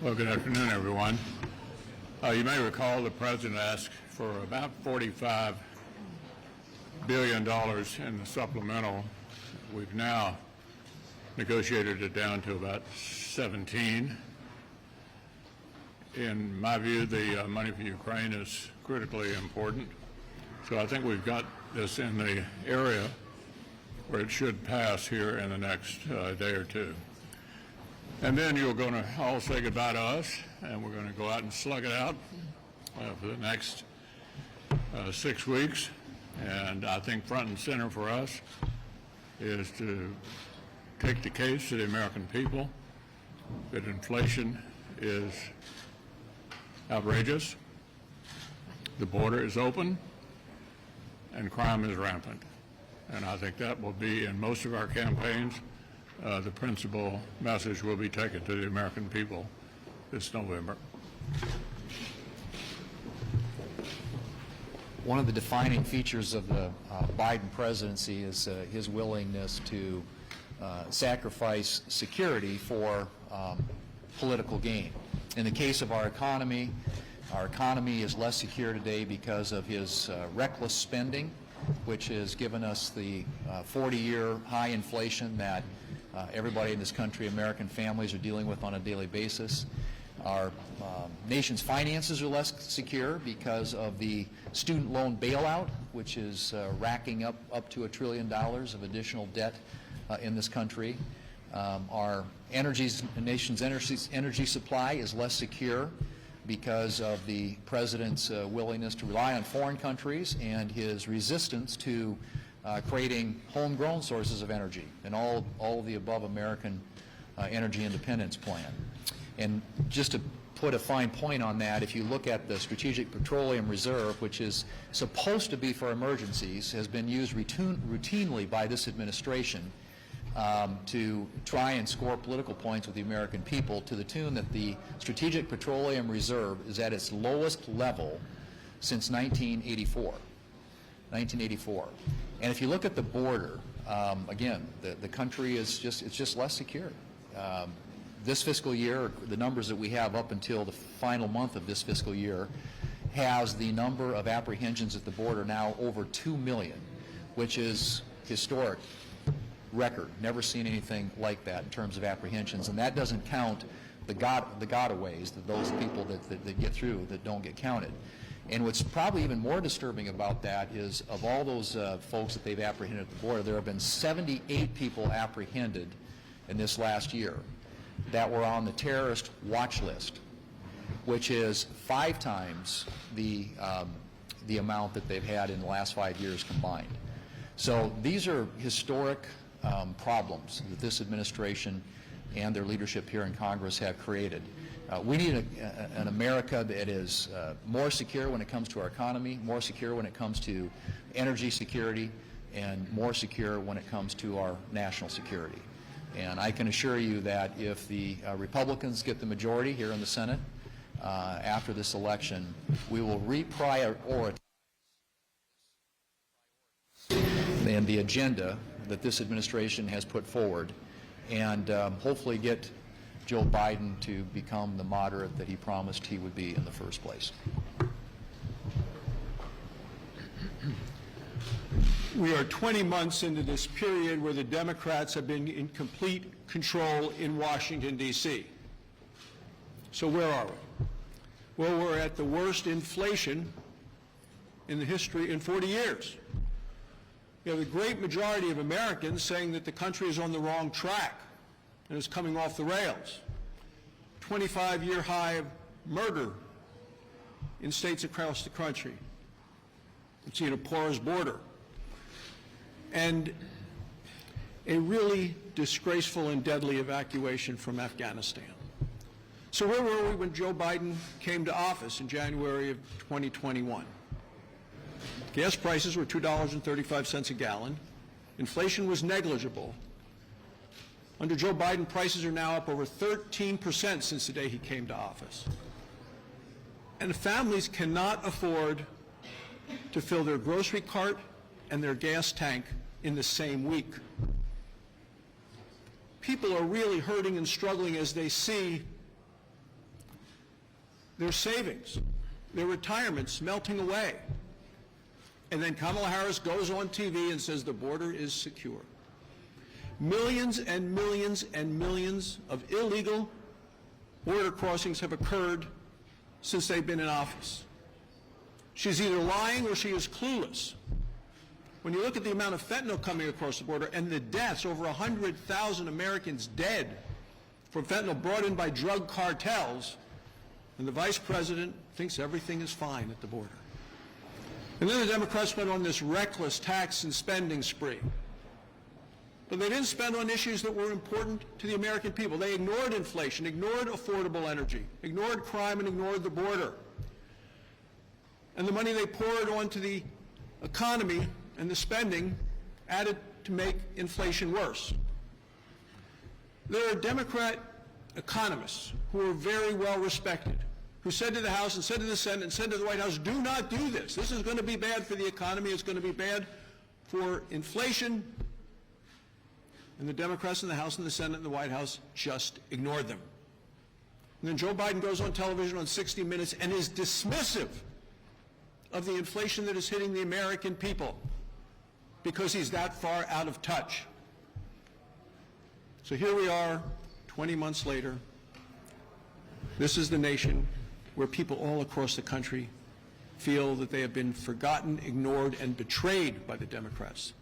Well, good afternoon, everyone. You may recall the President asked for about $45 billion in the supplemental. We've now negotiated it down to about 17. In my view, the money for Ukraine is critically important. So I think we've got this in the area where it should pass here in the next day or two. And then you're going to all say goodbye to us, and we're going to go out and slug it out for the next 6 weeks. And I think front and center for us is to take the case to the American people that inflation is outrageous, the border is open, and crime is rampant. And I think that will be in most of our campaigns. The principal message will be taken to the American people this November. One of the defining features of the Biden presidency is his willingness to sacrifice security for political gain. In the case of our economy is less secure today because of his reckless spending, which has given us the 40-year high inflation that everybody in this country, American families, are dealing with on a daily basis. Our nation's finances are less secure because of the student loan bailout, which is racking up to $1 trillion of additional debt in this country. Our nation's energy supply is less secure because of the president's willingness to rely on foreign countries and his resistance to creating homegrown sources of energy and all of the above American energy independence plan. And just to put a fine point on that, if you look at the Strategic Petroleum Reserve, which is supposed to be for emergencies, has been used routinely by this administration to try and score political points with the American people, to the tune that the Strategic Petroleum Reserve is at its lowest level since 1984. And if you look at the border, again, the country is just less secure. This fiscal year, the numbers that we have up until the final month of this fiscal year has the number of apprehensions at the border now over 2 million, which is historic record. Never seen anything like that in terms of apprehensions, and that doesn't count the gotaways, those people that get through that don't get counted. And what's probably even more disturbing about that is, of all those folks that they've apprehended at the border, there have been 78 people apprehended in this last year that were on the terrorist watch list, which is 5 times the amount that they've had in the last 5 years combined. So these are historic problems that this administration and their leadership here in Congress have created. We need an America that is more secure when it comes to our economy, more secure when it comes to energy security, and more secure when it comes to our national security. And I can assure you that if the Republicans get the majority here in the Senate after this election, we will reprioritize and the agenda that this administration has put forward, and hopefully get Joe Biden to become the moderate that he promised he would be in the first place. We are 20 months into this period where the Democrats have been in complete control in Washington, D.C. So where are we? Well, we're at the worst inflation in the history in 40 years. You have a great majority of Americans saying that the country is on the wrong track and is coming off the rails. 25-year high of murder in states across the country. We've seen a porous border. And a really disgraceful and deadly evacuation from Afghanistan. So where were we when Joe Biden came to office in January of 2021? Gas prices were $2.35 a gallon. Inflation was negligible. Under Joe Biden, prices are now up over 13% since the day he came to office. And families cannot afford to fill their grocery cart and their gas tank in the same week. People are really hurting and struggling as they see their savings, their retirements melting away. And then Kamala Harris goes on TV and says the border is secure. Millions and millions and millions of illegal border crossings have occurred since they've been in office. She's either lying or she is clueless. When you look at the amount of fentanyl coming across the border and the deaths, over 100,000 Americans dead from fentanyl brought in by drug cartels, and the vice president thinks everything is fine at the border. And then the Democrats went on this reckless tax and spending spree. But they didn't spend on issues that were important to the American people. They ignored inflation, ignored affordable energy, ignored crime, and ignored the border. And the money they poured onto the economy and the spending added to make inflation worse. There are Democrat economists who are very well respected, who said to the House and said to the Senate and said to the White House, do not do this. This is going to be bad for the economy. It's going to be bad for inflation. And the Democrats in the House and the Senate and the White House just ignored them. And then Joe Biden goes on television on 60 Minutes and is dismissive of the inflation that is hitting the American people because he's that far out of touch. So here we are, 20 months later. This is the nation where people all across the country feel that they have been forgotten, ignored, and betrayed by the Democrats.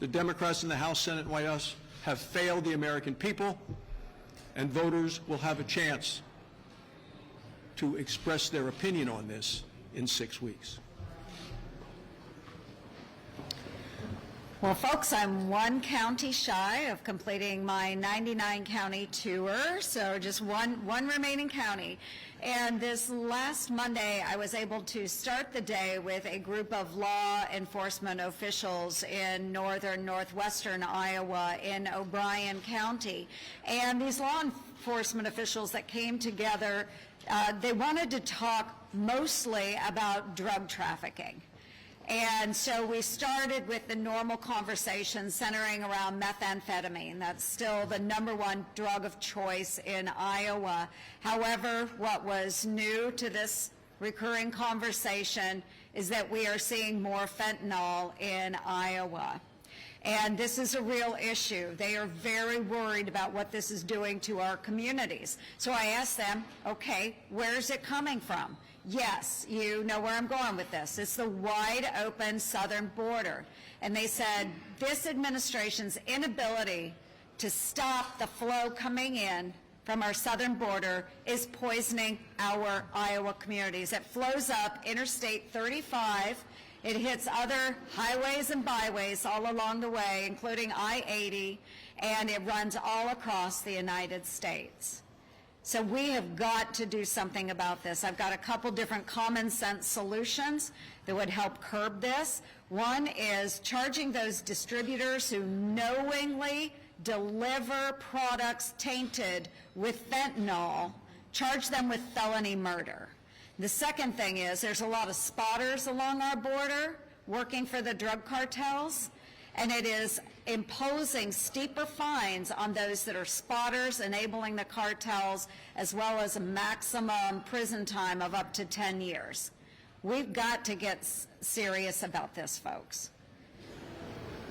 The Democrats in the House, Senate, and White House have failed the American people, and voters will have a chance to express their opinion on this in 6 weeks. Well, folks, I'm one county shy of completing my 99-county tour, so just one remaining county. And this last Monday, I was able to start the day with a group of law enforcement officials in northwestern Iowa in O'Brien County. And these law enforcement officials that came together, they wanted to talk mostly about drug trafficking. And so we started with the normal conversation centering around methamphetamine. That's still the #1 drug of choice in Iowa. However, what was new to this recurring conversation is that we are seeing more fentanyl in Iowa. And this is a real issue. They are very worried about what this is doing to our communities. So I asked them, okay, where is it coming from? Yes, you know where I'm going with this. It's the wide open southern border. And they said this administration's inability to stop the flow coming in from our southern border is poisoning our Iowa communities. It flows up Interstate 35. It hits other highways and byways all along the way, including I-80, and it runs all across the United States. So we have got to do something about this. I've got a couple different common sense solutions that would help curb this. One is charging those distributors who knowingly deliver products tainted with fentanyl, charge them with felony murder. The second thing is there's a lot of spotters along our border working for the drug cartels, and it is imposing steeper fines on those that are spotters, enabling the cartels, as well as a maximum prison time of up to 10 years. We've got to get serious about this, folks.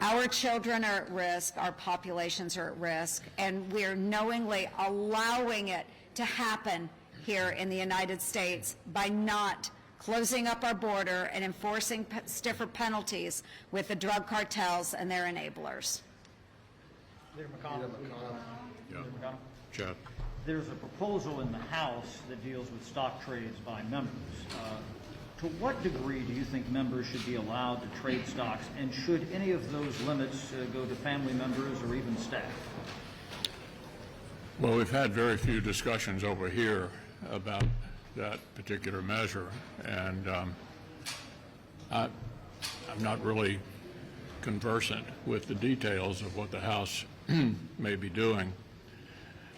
Our children are at risk, our populations are at risk, and we're knowingly allowing it to happen here in the United States by not closing up our border and enforcing stiffer penalties with the drug cartels and their enablers. Leader McConnell. Yeah. Leader McConnell. Chad. There's a proposal in the House that deals with stock trades by members. To what degree do you think members should be allowed to trade stocks, and should any of those limits go to family members or even staff? Well, we've had very few discussions over here about that particular measure, and I'm not really conversant with the details of what the House may be doing.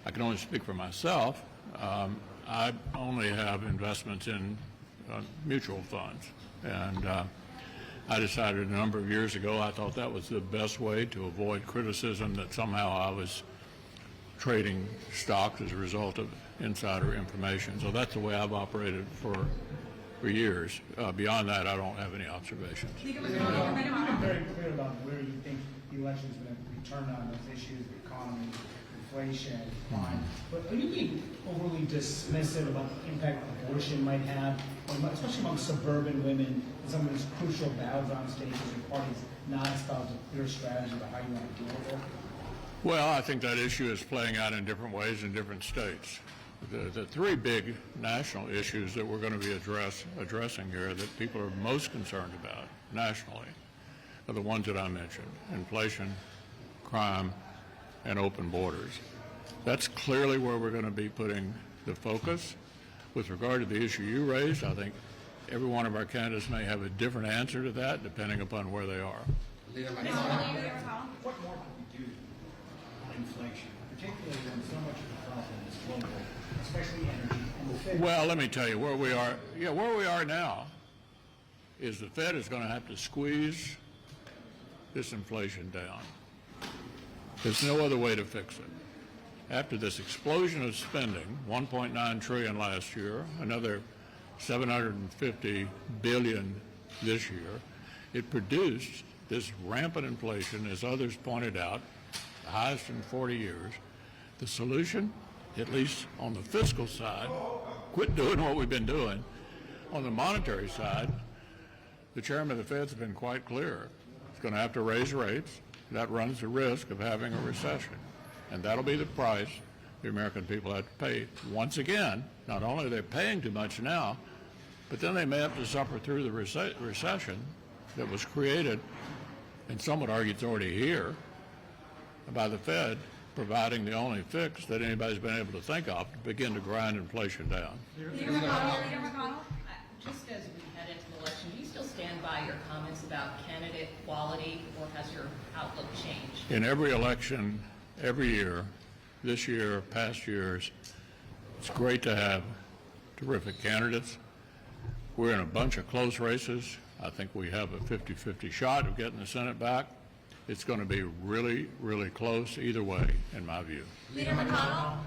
I can only speak for myself. I only have investments in mutual funds, and I decided a number of years ago I thought that was the best way to avoid criticism that somehow I was trading stocks as a result of insider information. So that's the way I've operated for years. Beyond that, I don't have any observations. You've been very clear about where you think the election's going to turn on those issues, the economy, inflation, crime. But are you being overly dismissive about the impact abortion might have, especially among suburban women, in some of these crucial battleground states and parties not espouse a clear strategy about how you want to deal with it? Well, I think that issue is playing out in different ways in different states. The three big national issues that we're going to be addressing here that people are most concerned about nationally are the ones that I mentioned: inflation, crime, and open borders. That's clearly where we're going to be putting the focus. With regard to the issue you raised, I think every one of our candidates may have a different answer to that depending upon where they are. What more can we do on inflation, particularly when so much of the problem is global, especially energy and the Fed? Well, let me tell you where we are. Yeah, where we are now is the Fed is going to have to squeeze this inflation down. There's no other way to fix it. After this explosion of spending, $1.9 trillion last year, another $750 billion this year, it produced this rampant inflation, as others pointed out, the highest in 40 years. The solution, at least on the fiscal side, quit doing what we've been doing. On the monetary side, the chairman of the Fed's been quite clear. It's going to have to raise rates. That runs the risk of having a recession. And that'll be the price the American people have to pay. Once again, not only are they paying too much now, but then they may have to suffer through the recession that was created, and some would argue it's already here, by the Fed providing the only fix that anybody's been able to think of to begin to grind inflation down. Leader McConnell, just as we head into the election, do you still stand by your comments about candidate quality, or has your outlook changed? In every election, every year, this year, past years, it's great to have terrific candidates. We're in a bunch of close races. I think we have a 50-50 shot of getting the Senate back. It's going to be really, really close either way, in my view. Leader McConnell?